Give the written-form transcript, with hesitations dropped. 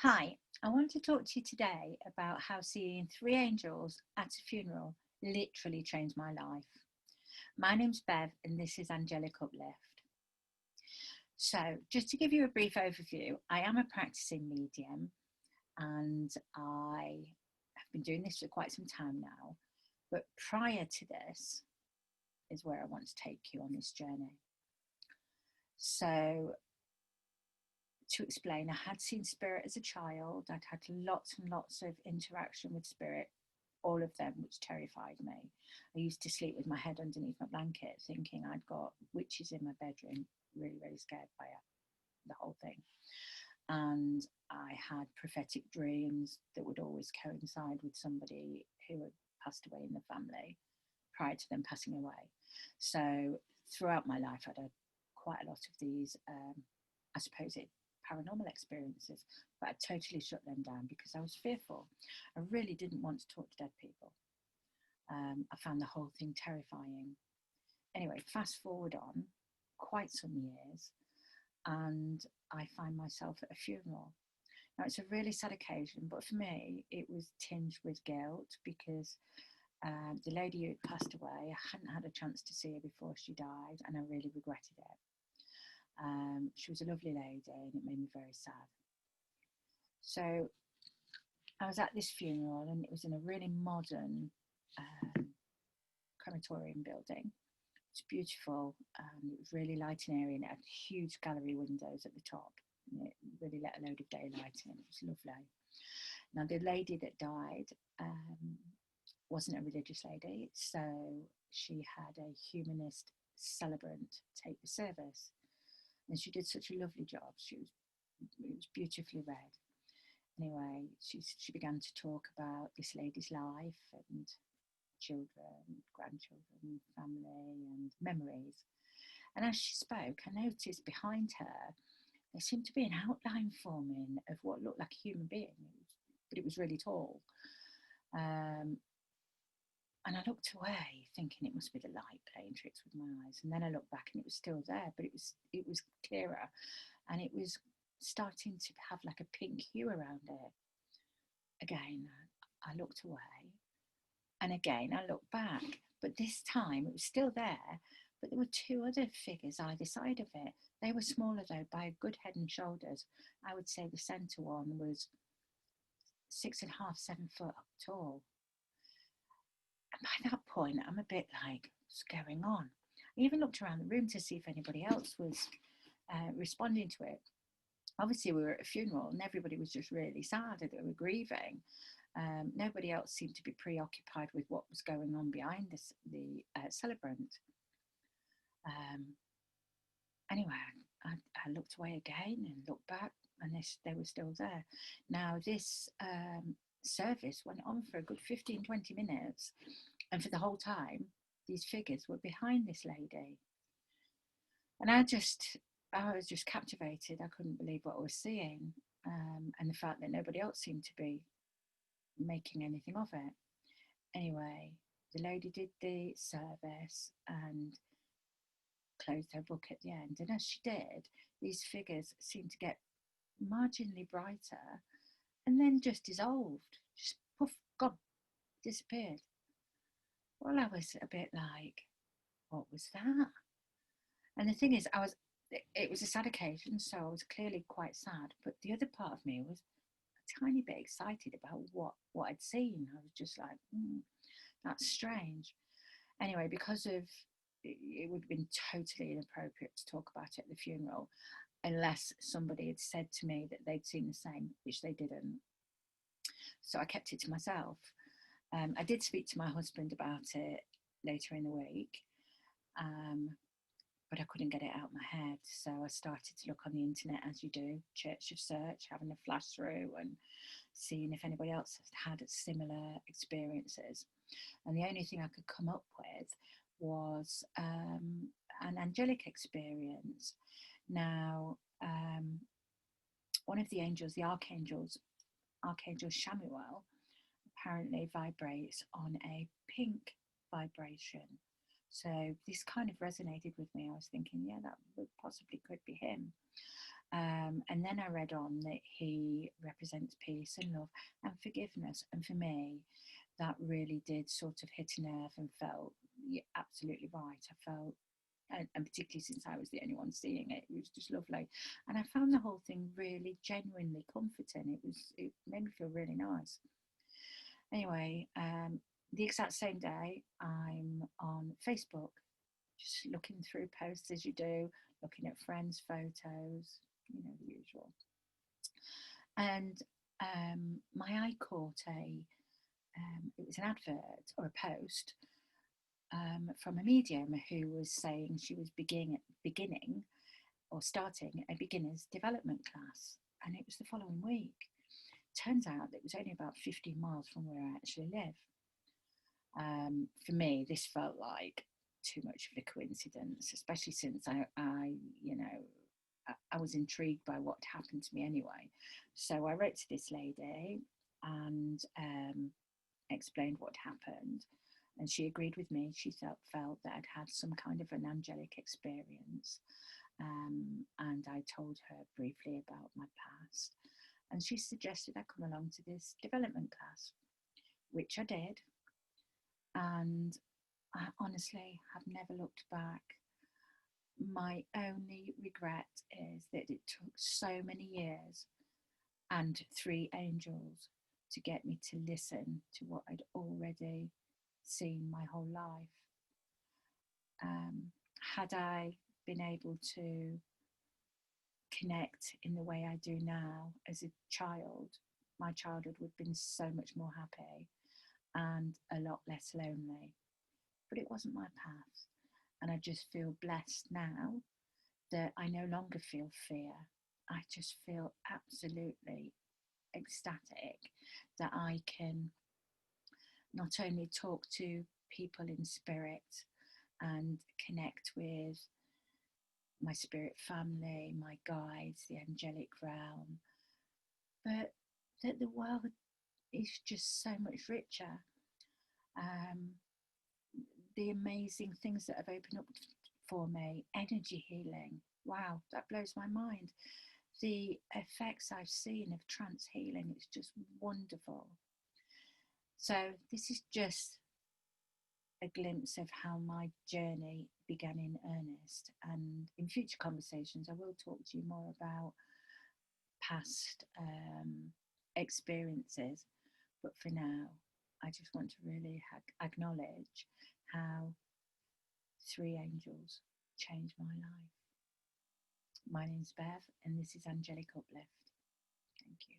Hi, I want to talk to you today about how seeing three angels at a funeral literally changed my life. My name's Bev, and this is Angelic Uplift. So, just to give you a brief overview, I am a practicing medium and I have been doing this for quite some time now. But prior to this is where I want to take you on this journey. So, to explain, I had seen spirit as a child. I'd had lots and lots of interaction with spirit, all of them, which terrified me. I used to sleep with my head underneath my blanket, thinking I'd got witches in my bedroom, really, really scared by it, the whole thing. And I had prophetic dreams that would always coincide with somebody who had passed away in the family prior to them passing away. So throughout my life, I'd had quite a lot of these, I suppose it paranormal experiences, but I totally shut them down because I was fearful. I really didn't want to talk to dead people. I found the whole thing terrifying. Anyway, fast forward on quite some years, and I find myself at a funeral. Now, it's a really sad occasion, but for me, it was tinged with guilt because the lady who had passed away, I hadn't had a chance to see her before she died, and I really regretted it. She was a lovely lady, and it made me very sad. So I was at this funeral, and it was in a really modern crematorium building. It's beautiful. It was really light and airy, and it had huge gallery windows at the top. And it really let a load of daylight in. It was lovely. Now, the lady that died wasn't a religious lady, so she had a humanist celebrant take the service, and she did such a lovely job. It was beautifully read. Anyway, she began to talk about this lady's life and children, grandchildren, family, and memories. And as she spoke, I noticed behind her there seemed to be an outline forming of what looked like a human being, but it was really tall. Um, and I looked away, thinking it must be the light playing tricks with my eyes. And then I looked back, and it was still there, but it was clearer, and it was starting to have like a pink hue around it. Again, I looked away, and again I looked back, but this time it was still there, but there were two other figures either side of it. They were smaller though, by a good head and shoulders. I would say the centre one was 6.5, 7 foot tall. And by that point, I'm a bit like, what's going on? I even looked around the room to see if anybody else was responding to it. Obviously, we were at a funeral, and everybody was just really sad that they were grieving. Nobody else seemed to be preoccupied with what was going on behind the celebrant. Anyway, I looked away again and looked back, and they were still there. Now, this service went on for a good 15, 20 minutes, and for the whole time, these figures were behind this lady. And I was just captivated. I couldn't believe what I was seeing, and the fact that nobody else seemed to be making anything of it. Anyway, the lady did the service and closed her book at the end. And as she did, these figures seemed to get marginally brighter and then just dissolved, just poof, gone, disappeared. Well, I was a bit like, what was that? And the thing is, it was a sad occasion, so I was clearly quite sad. But the other part of me was a tiny bit excited about what I'd seen. I was just like, that's strange. Anyway, because of it would have been totally inappropriate to talk about it at the funeral unless somebody had said to me that they'd seen the same, which they didn't. So I kept it to myself. I did speak to my husband about it later in the week, but I couldn't get it out of my head. So I started to look on the internet, as you do, Church of Search, having a flash through and seeing if anybody else had similar experiences. And the only thing I could come up with was an angelic experience. Now, one of the angels, the archangels, Archangel Shamuel, apparently vibrates on a pink vibration. So this kind of resonated with me. I was thinking, yeah, that would possibly could be him. And then I read on that he represents peace and love and forgiveness. And for me, that really did sort of hit a nerve and felt, yeah, absolutely right. I felt, and particularly since I was the only one seeing it, it was just lovely. And I found the whole thing really genuinely comforting. It made me feel really nice. Anyway, the exact same day, I'm on Facebook, just looking through posts as you do, looking at friends' photos, the usual. And my eye caught it was an advert or a post from a medium who was saying she was beginning or starting a beginner's development class. And it was the following week. Turns out that it was only about 15 miles from where I actually live. For me, this felt like too much of a coincidence, especially since I was intrigued by what happened to me anyway. So I wrote to this lady and explained what happened. And she agreed with me. She felt that I'd had some kind of an angelic experience. And I told her briefly about my past. And she suggested I come along to this development class, which I did. And I honestly have never looked back. My only regret is that it took so many years and 3 angels to get me to listen to what I'd already seen my whole life. Had I been able to connect in the way I do now as a child, my childhood would have been so much more happy and a lot less lonely. But it wasn't my path. And I just feel blessed now that I no longer feel fear. I just feel absolutely ecstatic that I can not only talk to people in spirit and connect with my spirit family, my guides, the angelic realm, but that the world is just so much richer. Um, the amazing things that have opened up for me, energy healing. Wow, that blows my mind. The effects I've seen of trance healing, it's just wonderful. So this is just a glimpse of how my journey began in earnest. And in future conversations, I will talk to you more about past experiences. But for now, I just want to really acknowledge how 3 angels changed my life. My name's Bev, and this is Angelic Uplift. Thank you.